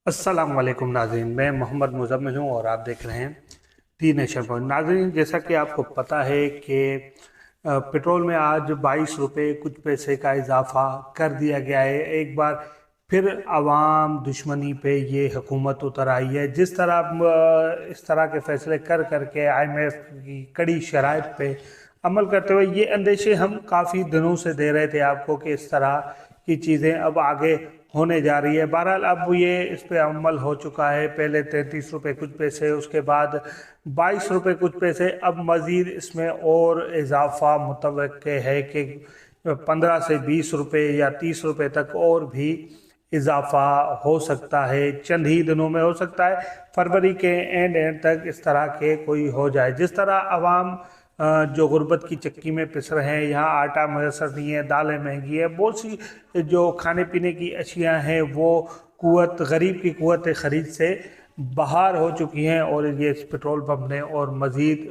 अस्सलाम वालेकुम नाज़रीन, मैं मोहम्मद मुज़म्मिल हूँ और आप देख रहे हैं दी नेशन पॉइंट। नाज़रीन, जैसा कि आपको पता है कि पेट्रोल में आज 22 रुपये कुछ पैसे का इजाफा कर दिया गया है। एक बार फिर अवाम दुश्मनी पे ये हुकूमत उतर आई है। जिस तरह इस तरह के फैसले कर करके IMF की कड़ी शराइत पे अमल करते हुए ये अंदेशे हम काफ़ी दिनों से दे रहे थे आपको कि इस तरह की चीज़ें अब आगे होने जा रही है। बहरहाल अब ये इस पे अमल हो चुका है। पहले 33 रुपये कुछ पैसे, उसके बाद 22 रुपये कुछ पैसे, अब मज़ीद इसमें और इजाफा मुतवक्के है कि 15 से 20 रुपये या 30 रुपये तक और भी इजाफा हो सकता है। चंद ही दिनों में हो सकता है, फरवरी के एंड तक इस तरह के कोई हो जाए। जिस तरह आवाम जो गुर्बत की चक्की में पिस रहे हैं, यहाँ आटा मैसर नहीं है, दालें महंगी है, बहुत सी जो खाने पीने की अशियाँ हैं वो गरीब की कुव्वत ख़रीद से बाहर हो चुकी हैं और ये इस पेट्रोल पंप ने और मज़ीद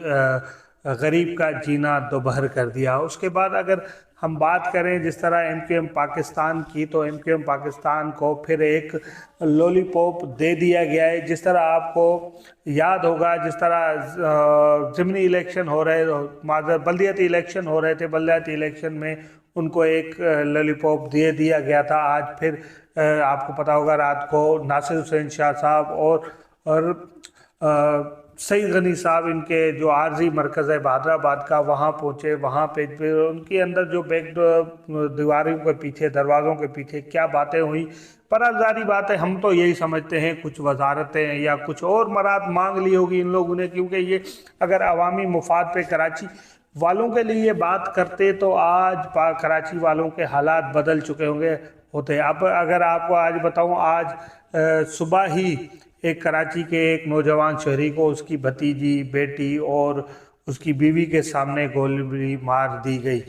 गरीब का जीना दोपहर कर दिया। उसके बाद अगर हम बात करें जिस तरह MQM पाकिस्तान की, तो MQM पाकिस्तान को फिर एक लॉलीपॉप दे दिया गया है। जिस तरह आपको याद होगा, जिस तरह ज़िमनी इलेक्शन हो रहे, बल्दियाती इलेक्शन हो रहे थे, बल्दियाती इलेक्शन में उनको एक लॉलीपॉप दे दिया गया था। आज फिर आपको पता होगा, रात को नासिर हुसैन शाह साहब और सईद गनी साहब, इनके जो आर्जी मरकज़ है हैदराबाद का, वहाँ पहुँचे। वहाँ पे फिर उनके अंदर जो बैक दीवारों के पीछे, दरवाज़ों के पीछे क्या बातें हुई, पर जारी बात है, हम तो यही समझते हैं कुछ वजारतें या कुछ और मराद मांग ली होगी इन लोगों ने, क्योंकि ये अगर अवामी मुफाद पे कराची वालों के लिए बात करते तो आज कराची वालों के हालात बदल चुके होते। अब अगर आपको आज बताऊं, आज सुबह ही एक कराची के एक नौजवान शहरी को उसकी भतीजी, बेटी और उसकी बीवी के सामने गोली मार दी गई।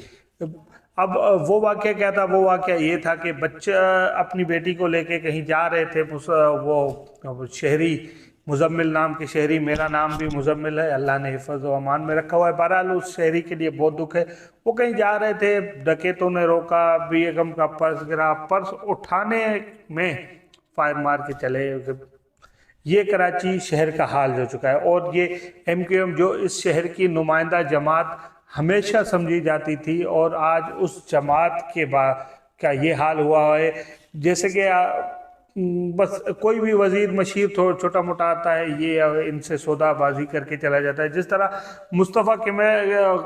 अब वो वाक़या क्या था? वो वाक़या ये था कि बच्चा अपनी बेटी को लेके कहीं जा रहे थे। वो शहरी, मुजम्मिल नाम के शहरी, मेरा नाम भी मुजम्मिल है, अल्लाह ने हिफ़्ज़ व अमान में रखा हुआ है। बहरहाल उस शहरी के लिए बहुत दुख है। वो कहीं जा रहे थे, डकैतों ने रोका, बेगम का पर्स गिरा, पर्स उठाने में फायर मार के चले। ये कराची शहर का हाल हो चुका है। और ये MQM जो इस शहर की नुमाइंदा जमात हमेशा समझी जाती थी, और आज उस जमात के बाद का ये हाल हुआ है। जैसे कि बस कोई भी वजीर मशीर छोटा मोटा आता है, ये इनसे सौदाबाजी करके चला जाता है। जिस तरह मुस्तफ़ा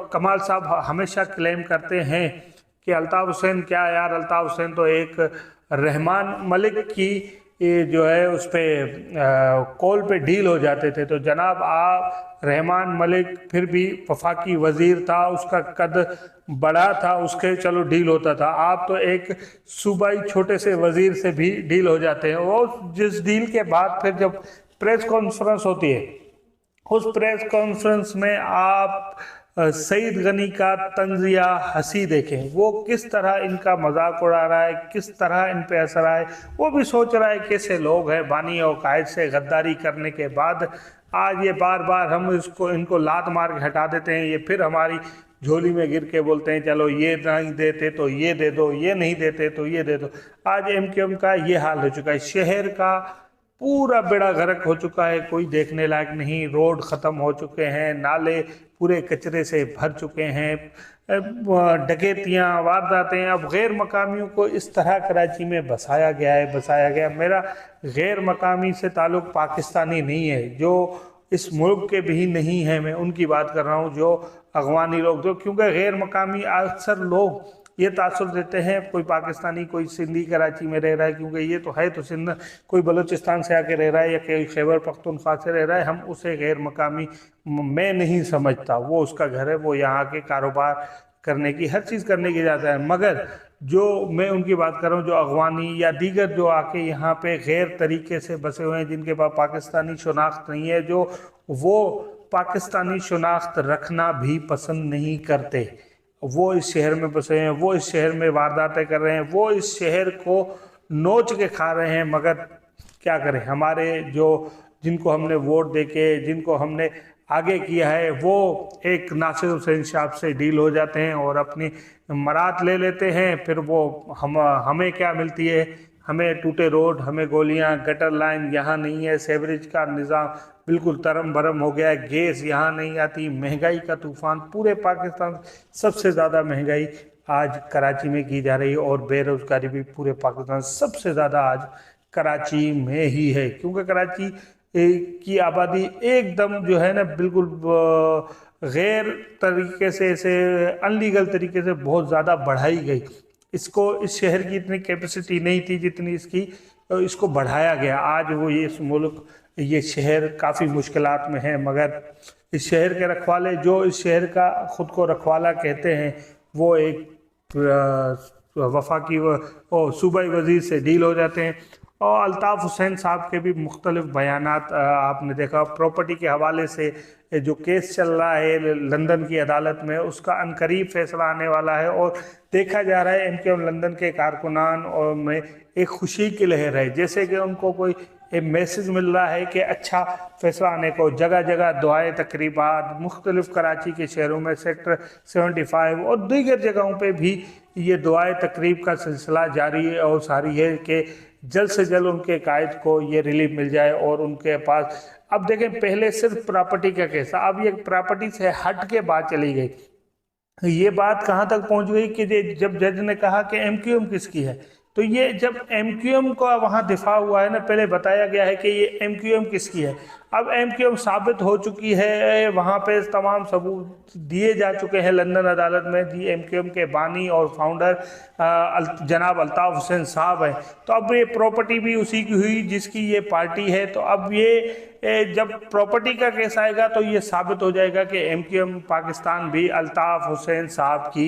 कमाल साहब हमेशा क्लेम करते हैं कि अल्ताफ़ हुसैन, क्या यार, अल्ताफ़ हुसैन तो एक रहमान मलिक की जो है उस पर कॉल पे डील हो जाते थे। तो जनाब, आप रहमान मलिक फिर भी वफाकी वज़ीर था, उसका कद बड़ा था, उसके चलो डील होता था। आप तो एक सूबाई छोटे से वज़ीर से भी डील हो जाते हैं। और जिस डील के बाद फिर जब प्रेस कॉन्फ्रेंस होती है, उस प्रेस कॉन्फ्रेंस में आप सईद गनी का तंजिया हंसी देखें, वो किस तरह इनका मजाक उड़ा रहा है, किस तरह इन पे असर आए। वो भी सोच रहा है कैसे लोग हैं, बानी और कायद से गद्दारी करने के बाद आज ये बार बार हम इनको लात मार के हटा देते हैं, ये फिर हमारी झोली में गिर के बोलते हैं चलो ये नहीं देते तो ये दे दो, ये नहीं देते तो ये दे दो। आज MQM का ये हाल हो चुका है। शहर का पूरा बेड़ा गर्क हो चुका है, कोई देखने लायक नहीं। रोड ख़त्म हो चुके हैं, नाले पूरे कचरे से भर चुके हैं, डकैतियाँ, वारदातें। अब गैर मकामियों को इस तरह कराची में बसाया गया। मेरा गैर मकामी से ताल्लुक़ पाकिस्तानी नहीं है, जो इस मुल्क के भी नहीं है, मैं उनकी बात कर रहा हूँ, जो अगवानी लोग, जो क्योंकि गैर मकामी अक्सर लोग ये तासुर देते हैं कोई पाकिस्तानी, कोई सिंधी कराची में रह रहा है, क्योंकि ये तो है तो सिंध, कोई बलूचिस्तान से आके रह रहा है या कोई खैबर पख्तूनख्वा से रह रहा है, हम उसे गैर मकामी मैं नहीं समझता। वो उसका घर है, वो यहाँ के कारोबार करने की, हर चीज़ करने की जाता है। मगर जो मैं उनकी बात कर रहा हूँ, जो अगवानी या दीगर जो आके यहाँ पे गैर तरीके से बसे हुए हैं, जिनके पास पाकिस्तानी शनाख्त नहीं है, जो वो पाकिस्तानी शनाख्त रखना भी पसंद नहीं करते, वो इस शहर में बसे हैं, वो इस शहर में वारदातें कर रहे हैं, वो इस शहर को नोच के खा रहे हैं। मगर क्या करें, हमारे जो जिनको हमने वोट देके, जिनको हमने आगे किया है, वो एक नासिर हुसैन साहब से डील हो जाते हैं और अपनी मरात ले लेते हैं। फिर वो हमें क्या मिलती है हमें टूटे रोड, हमें गोलियां, गटर लाइन यहाँ नहीं है, सेवरेज का निज़ाम बिल्कुल तरम भरम हो गया है, गैस यहाँ नहीं आती, महंगाई का तूफान पूरे पाकिस्तान, सबसे ज़्यादा महंगाई आज कराची में की जा रही है और बेरोजगारी भी पूरे पाकिस्तान सबसे ज़्यादा आज कराची में ही है, क्योंकि कराची की आबादी एकदम जो है ना बिल्कुल गैर तरीके से, ऐसे अनलीगल तरीके से बहुत ज़्यादा बढ़ाई गई। इसको, इस शहर की इतनी कैपेसिटी नहीं थी जितनी इसकी, इसको बढ़ाया गया। आज वो ये इस मुल्क, ये शहर काफ़ी मुश्किलात में है, मगर इस शहर के रखवाले, जो इस शहर का ख़ुद को रखवाला कहते हैं, वो एक वफाकी सूबाई वजीर से डील हो जाते हैं। और अल्ताफ़ हुसैन साहब के भी मुख्तलिफ बयानात आपने देखा, प्रॉपर्टी के हवाले से जो केस चल रहा है लंदन की अदालत में, उसका अनकरीब फैसला आने वाला है और देखा जा रहा है MQM लंदन के कारकुनान और में एक खुशी की लहर है, जैसे कि उनको कोई एक मैसेज मिल रहा है कि अच्छा फैसला आने को। जगह जगह दुआएं तकरीबात, मुख्तलिफ कराची के शहरों में सेक्टर 75 और दीगर जगहों पे भी ये दुआएं तकरीब का सिलसिला जारी है और सारी है कि जल्द से जल्द उनके कायद को ये रिलीफ मिल जाए और उनके पास। अब देखें, पहले सिर्फ प्रॉपर्टी का केस था, अब ये प्रॉपर्टी से हट के बात चली गई। ये बात कहाँ तक पहुँच गई कि जब जज ने कहा कि MQM किसकी है, तो ये जब MQM का वहाँ दिफा हुआ है ना, पहले बताया गया है कि ये MQM किसकी है। अब MQM साबित हो चुकी है, वहाँ पे तमाम सबूत दिए जा चुके हैं लंदन अदालत में। जी MQM के बानी और फाउंडर जनाब अल्ताफ़ हुसैन साहब हैं। तो अब ये प्रॉपर्टी भी उसी की हुई जिसकी ये पार्टी है। तो अब ये जब प्रॉपर्टी का केस आएगा तो ये साबित हो जाएगा कि MQM पाकिस्तान भी अल्ताफ़ हुसैन साहब की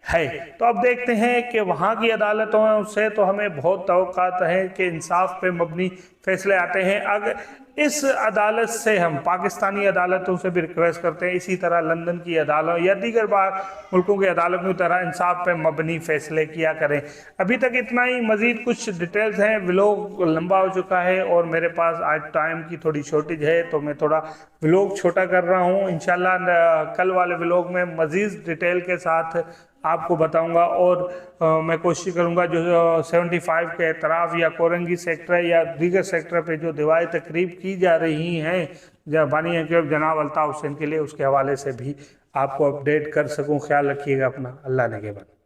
है। तो अब देखते हैं कि वहाँ की अदालतों से तो हमें बहुत तवक्कात है कि इंसाफ पे मबनी फैसले आते हैं। अगर इस अदालत से हम पाकिस्तानी अदालतों से भी रिक्वेस्ट करते हैं इसी तरह लंदन की अदालत या दीगर बार मुल्कों की अदालतों की तरह इंसाफ पे मबनी फैसले किया करें। अभी तक इतना ही, मज़ीद कुछ डिटेल्स हैं। व्लॉग लंबा हो चुका है और मेरे पास आज टाइम की थोड़ी शॉर्टेज है, तो मैं थोड़ा व्लॉग छोटा कर रहा हूँ। इंशाल्लाह कल वाले व्लॉग में मज़ीद डिटेल के साथ आपको बताऊंगा और मैं कोशिश करूंगा जो 75 के एतराफ़ या कोरंगी सेक्टर या दीगर सेक्टर पे जो दिवाई तकरीब की जा रही हैं बानी MQM जनाब अल्ताफ़ हुसैन के लिए, उसके हवाले से भी आपको अपडेट कर सकूं। ख्याल रखिएगा अपना। अल्लाह ने के बाद।